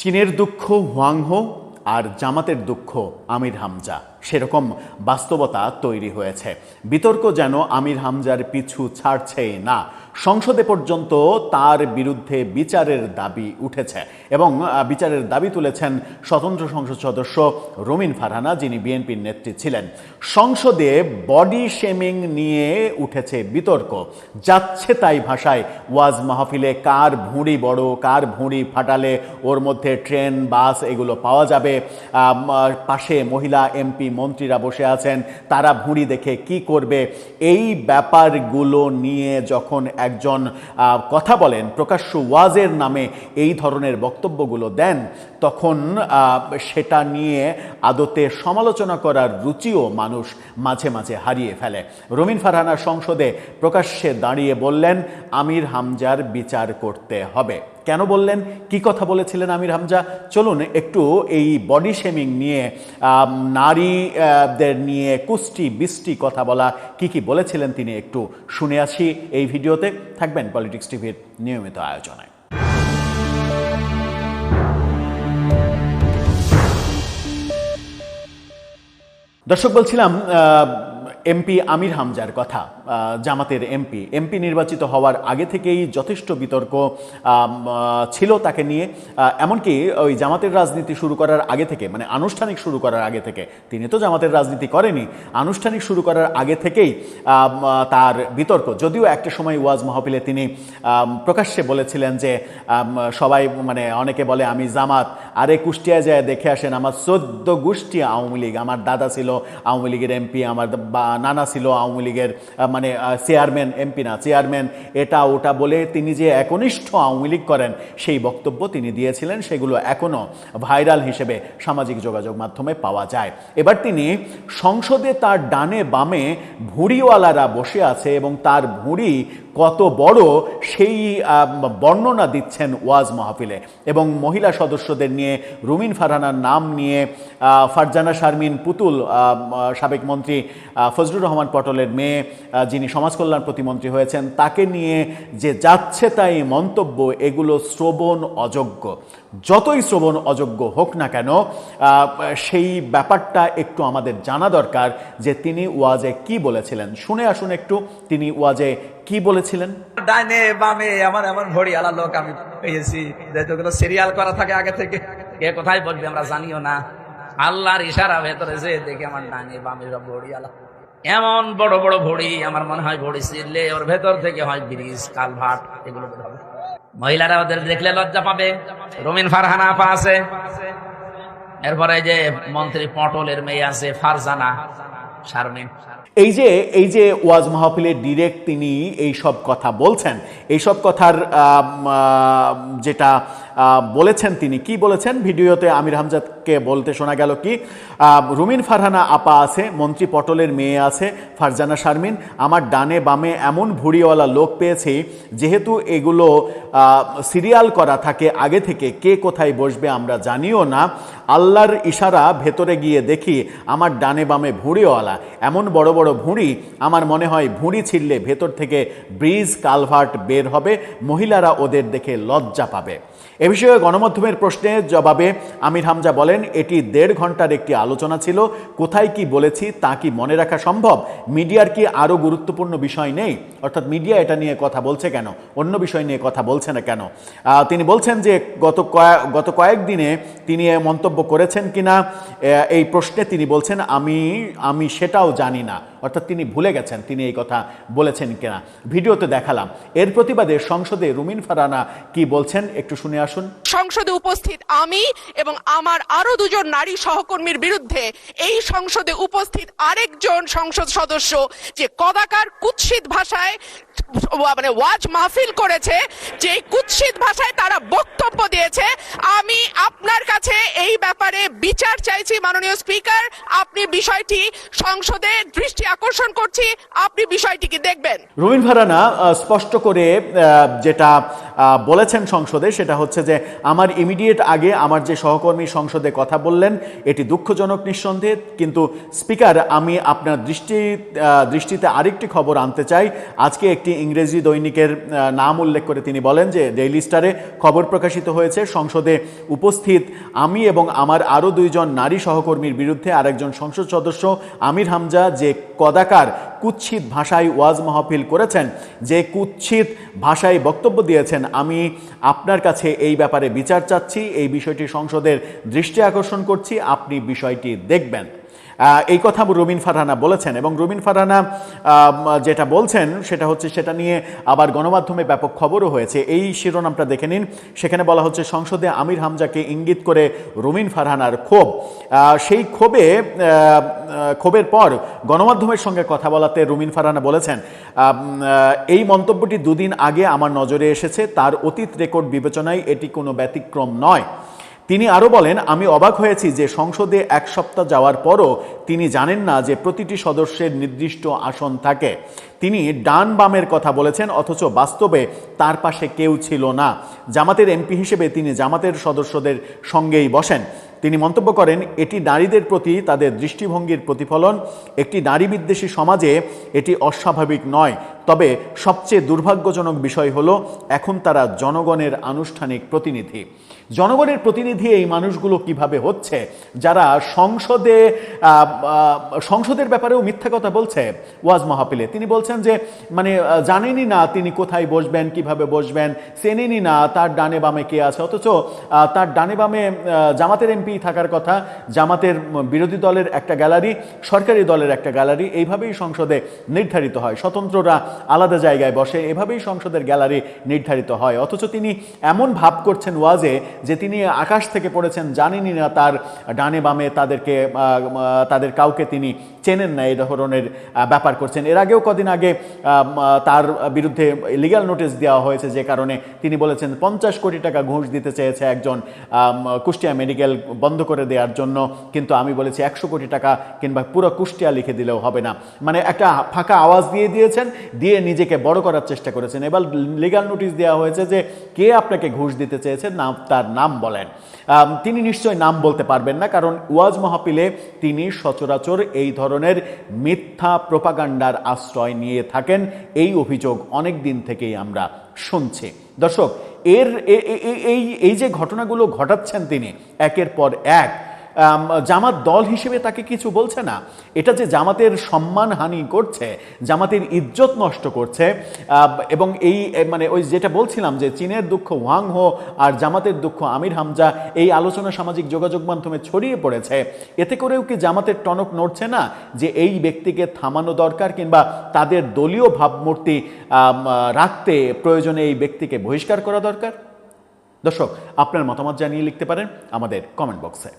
চীনের দুঃখ হুয়াংহো আর জামাতের দুঃখ আমির হামজা, সেরকম বাস্তবতা তৈরি হয়েছে। বিতর্ক যেন আমির হামজার পিছু ছাড়ছেই না। সংসদে পর্যন্ত তার বিরুদ্ধে বিচারের দাবি উঠেছে এবং বিচারের দাবি তুলেছেন স্বতন্ত্র সংসদ সদস্য রুমিন ফারহানা, যিনি বিএনপির নেত্রী ছিলেন। সংসদে বডি শেমিং নিয়ে উঠেছে বিতর্ক। যাচ্ছে তাই ভাষায় ওয়াজ মাহফিলে কার ভুঁড়ি বড়, কার ভুঁড়ি ফাটালে ওর মধ্যে ট্রেন বাস এগুলো পাওয়া যাবে। পাশে মহিলা এমপি মন্ত্রীরা বসে আছেন, তারা ভুঁড়ি দেখে কি করবে, এই ব্যাপারগুলো নিয়ে যখন একজন কথা বলেন, প্রকাশ্য ওয়াজের নামে এই ধরনের বক্তব্যগুলো দেন, তখন সেটা নিয়ে আদতে সমালোচনা করার রুচিও মানুষ মাঝে মাঝে হারিয়ে ফেলে। রুমিন ফারহানা সংসদে প্রকাশ্যে দাঁড়িয়ে বললেন আমির হামজার বিচার করতে হবে। কেন বললেন, কি কথা বলেছিলেন আমির হামজা? চলুন একটু এই বডি শেমিং নিয়ে, নারীদের নিয়ে কুষ্টি বৃষ্টি কথা বলা, কি বলেছিলেন তিনি একটু শুনে আসি এই ভিডিওতে। থাকবেন পলিটিক্স টিভির নিয়মিত আয়োজনায়। দর্শক, বলছিলাম এমপি আমির হামজার কথা। জামাতের এমপি নির্বাচিত হওয়ার আগে থেকেই যথেষ্ট বিতর্ক ছিল তাকে নিয়ে। এমনকি ওই জামাতের রাজনীতি শুরু করার আগে থেকে, মানে আনুষ্ঠানিক শুরু করার আগে থেকে, তিনি তো জামাতের রাজনীতি করেনি, আনুষ্ঠানিক শুরু করার আগে থেকেই তার বিতর্ক। যদিও একটা সময় ওয়াজ মাহফিলে তিনি প্রকাশ্যে বলেছিলেন যে সবাই, মানে অনেকে বলে আমি জামাত, আরে কুষ্টিয়ায় যায় দেখে আসেন, আমার 14 গোষ্ঠী আওয়ামী লীগ, আমার দাদা ছিল আওয়ামী লীগের এমপি, আমার নানা ছিল আওয়ামী লীগের মানে চেয়ারম্যান, এমপি না চেয়ারম্যান, এটা ওটা বলে তিনি যে একনিষ্ঠ আওয়ামী লীগ করেন সেই বক্তব্য তিনি দিয়েছিলেন। সেগুলো এখনও ভাইরাল হিসেবে সামাজিক যোগাযোগ মাধ্যমে পাওয়া যায়। এবার তিনি সংসদে তার ডানে বামে ভুঁড়িওয়ালারা বসে আছে এবং তার ভুঁড়ি কত বড় সেই বর্ণনা দিচ্ছেন ওয়াজ মাহফিলে। এবং মহিলা সদস্যদের নিয়ে, রুমিন ফারহানার নাম নিয়ে, ফারজানা শারমিন পুতুল, সাবেক মন্ত্রী ফজলুর রহমান পটলের মেয়ে, যিনি সমাজ কল্যাণ প্রতিমন্ত্রী হয়েছেন, তাকে নিয়ে যে যাচ্ছে তাই মন্তব্য, এগুলো শ্রবণ অযোগ্য। যতই শ্রবণ অযোগ্য হোক না কেন, সেই ব্যাপারটা একটু আমাদের জানা দরকার যে তিনি ওয়াজে কি বলেছিলেন। শুনে আসুন একটু তিনি ওয়াজে কি বলেছিলেন। ডাইনে বামে আমার এমন ভড়ি আলা লোক আমি পেয়েছি, যেগুলো সিরিয়াল করা থাকে আগে থেকে, কে কোথায় বলবে আমরা জানিও না। আল্লাহর ইশারা ভেতরে যে দেখে আমার ডাইনে বামে সব ভড়ি আলা, এমন বড় বড় ভড়ি, আমার মনে হয় ভড়ি ছিললে ওর ভেতর থেকে হয় ব্রিজ, কালভার্ট, এগুলো বের হবে। মহিলারা ওদের দেখলে লজ্জা পাবে। রুমিন ফারহানা আপা আছে, এরপরে যে মন্ত্রী পটলের মেয়ে আছে ফারজানা শারমিন। এই যে ওয়াজ মাহফিলে ডিরেক্ট তিনি এই সব কথা বলছেন, এই সব কথার যেটা বলেছেন, তিনি কি বলেছেন ভিডিওতে আমির হামজাকে বলতে শোনা গেল কি, রুমিন ফারহানা আপা আছে, মন্ত্রী পটলের মেয়ে আছে ফারজানা শারমিন, আমার ডানে বামে এমন ভুঁড়িওয়ালা লোক পেয়েছি, যেহেতু এগুলো সিরিয়াল করা থাকে আগে থেকে, কে কোথায় বসবে আমরা জানিও না। আল্লাহর ইশারা ভেতরে গিয়ে দেখি আমার ডানে বামে ভুঁড়িওয়ালা, এমন বড় বড় ভুঁড়ি, আমার মনে হয় ভুঁড়ি ছিঁড়লে ভেতর থেকে ব্রিজ কালভার্ট বের হবে, মহিলারা ওদের দেখে লজ্জা পাবে। এ বিষয়ে গণমাধ্যমের প্রশ্নের জবাবে আমির হামজা বলেন, এটি 1.5 ঘন্টার একটি আলোচনা ছিল, কোথায় কি বলেছি তা কি মনে রাখা সম্ভব? মিডিয়ার কি আরও গুরুত্বপূর্ণ বিষয় নেই? অর্থাৎ মিডিয়া এটা নিয়ে কথা বলছে কেন, অন্য বিষয় নিয়ে কথা বলছে না কেন? তিনি বলছেন যে গত কয়েকদিনে তিনি মন্তব্য করেছেন কিনা এই প্রশ্নে তিনি বলছেন আমি সেটাও জানি না। অর্থাৎ তিনি ভুলে গেছেন তিনি এই কথা বলেছেন কিনা। ভিডিওতে দেখালাম। এর প্রতিবাদে সংসদে রুমিন ফারহানা কি বলছেন একটু শুনে আসুন। সংসদে উপস্থিত আমি এবং আমার আরো 2 জন নারী সহকর্মীর বিরুদ্ধে এই সংসদে উপস্থিত আরেকজন সংসদ সদস্য যে কদাকার কুৎসিত ভাষায় মানে ওয়াজ মাহফিল করেছে, যে কুৎসিত ভাষায় তারা বক্তব্য দিয়েছে, আমি আপনার কাছে এই ব্যাপারে বিচার ক্লিয়ার চাইছি মাননীয় স্পিকার, আপনি বিষয়টি সংসদে দৃষ্টি আকর্ষণ করছি, আপনি বিষয়টিকে দেখবেন। রুমিন ফারহানা স্পষ্ট করে যেটা বলেছেন সংসদে সেটা হচ্ছে যে আমার ইমিডিয়েট আগে আমার যে সহকর্মী সংসদে কথা বললেন এটি দুঃখজনক নিঃসন্দেহে, কিন্তু স্পিকার আমি আপনার দৃষ্টিতে আরেকটি খবর আনতে চাই। আজকে একটি ইংরেজি দৈনিকের নাম উল্লেখ করে তিনি বলেন যে ডেইলি স্টারে খবর প্রকাশিত হয়েছে সংসদে উপস্থিত আমি এবং আমার আরও 2 জন নারী সহকর্মীর বিরুদ্ধে আরেকজন সংসদ সদস্য আমির হামজা যে কদাকার কুৎসিত ভাষায় ওয়াজ মাহফিল করেছেন, যে কুৎসিত ভাষায় বক্তব্য দিয়েছেন, আমি আপনার কাছে এই ব্যাপারে বিচার চাচ্ছি, এই বিষয়টি সংসদের দৃষ্টি আকর্ষণ করছি, আপনি বিষয়টি দেখবেন। এই কথা রুমিন ফারহানা বলেছেন এবং রুমিন ফারহানা যেটা বলছেন সেটা হচ্ছে সেটা নিয়ে আবার গণমাধ্যমে ব্যাপক খবরও হয়েছে। এই শিরোনামটা দেখে নিন, সেখানে বলা হচ্ছে সংসদে আমির হামজাকে ইঙ্গিত করে রুমিন ফারহানার ক্ষোভ। সেই ক্ষোভের পর গণমাধ্যমের সঙ্গে কথা বলাতে রুমিন ফারহানা বলেছেন এই মন্তব্যটি 2 দিন আগে আমার নজরে এসেছে, তার অতীত রেকর্ড বিবেচনায় এটি কোনো ব্যতিক্রম নয়। তিনি আরও বলেন আমি অবাক হয়েছি যে সংসদে 1 সপ্তাহ যাওয়ার পরও তিনি জানেন না যে প্রতিটি সদস্যের নির্দিষ্ট আসন থাকে। তিনি ডান বামের কথা বলেছেন অথচ বাস্তবে তার পাশে কেউ ছিল না। জামাতের এমপি হিসেবে তিনি জামাতের সদস্যদের সঙ্গেই বসেন। তিনি মন্তব্য করেন এটি নারীদের প্রতি তাদের দৃষ্টিভঙ্গির প্রতিফলন। একটি নারী বিদ্বেষী সমাজে এটি অস্বাভাবিক নয়, তবে সবচেয়ে দুর্ভাগ্যজনক বিষয় হলো এখন তারা জনগণের আনুষ্ঠানিক প্রতিনিধি। জনগণের প্রতিনিধি এই মানুষগুলো কিভাবে হচ্ছে যারা সংসদের ব্যাপারেও মিথ্যা কথা বলছে ওয়াজ মাহফিলে। তিনি বলছেন যে মানে জানেনই না তিনি কোথায় বসবেন, কিভাবে বসবেন, চেনেনই না তার ডানে বামে কে আছে, অথচ তার ডানে বামে জামাতের এমপি থাকার কথা, জামাতের বিরোধী দলের একটা গ্যালারি, সরকারি দলের একটা গ্যালারি, এইভাবেই সংসদে নির্ধারিত হয়। স্বতন্ত্ররা আলাদা জায়গায় বসে, এভাবেই সংসদের গ্যালারি নির্ধারিত হয়। অথচ তিনি এমন ভাব করছেন ওয়াজে যে তিনি আকাশ থেকে পড়েছেন, জানেনই না তার ডানে বামে তাদের কাউকে তিনি চেনেন না, এই ধরনের ব্যাপার করছেন। এর আগেও কদিন আগে তার বিরুদ্ধে লিগ্যাল নোটিশ দেওয়া হয়েছে, যে কারণে তিনি বলেছেন 50 কোটি টাকা ঘুষ দিতে চেয়েছে একজন কুষ্টিয়া মেডিকেল বন্ধ করে দেওয়ার জন্য, কিন্তু আমি বলেছি 100 কোটি টাকা কিংবা পুরো কুষ্টিয়া লিখে দিলেও হবে না। মানে একটা ফাঁকা আওয়াজ দিয়েছেন, দিয়ে নিজেকে বড় করার চেষ্টা করেছেন। এবার লিগ্যাল নোটিশ দেওয়া হয়েছে যে কে আপনাকে ঘুষ দিতে চেয়েছে, তার নাম বলেন। তিনি নিশ্চয় নাম বলতে পারবেন না, কারণ ওয়াজ মাহফিলে তিনি সচরাচর এই ধরনের মিথ্যা প্রোপাগান্ডার আশ্রয় নিয়ে থাকেন। এই অভিযোগ অনেক দিন থেকেই আমরা শুনছি। দর্শক, এই যে ঘটনাগুলো ঘটাচ্ছেন তিনি একের পর এক, জামাত দল হিসেবে তাকে কিছু বলছে না। এটা যে জামাতের সম্মানহানি করছে, জামাতের ইজ্জত নষ্ট করছে, এবং এই মানে ওই যেটা বলছিলাম যে চীনের দুঃখ ওয়াং হো আর জামাতের দুঃখ আমির হামজা, এই আলোচনা সামাজিক যোগাযোগ মাধ্যমে ছড়িয়ে পড়েছে। এতে করেও কি জামাতের টনক নড়ছে না যে এই ব্যক্তিকে থামানো দরকার, কিংবা তাদের দলীয় ভাবমূর্তি রাখতে প্রয়োজনে এই ব্যক্তিকে বহিষ্কার করা দরকার? দর্শক, আপনার মতামত জানিয়ে লিখতে পারেন আমাদের কমেন্ট বক্সে।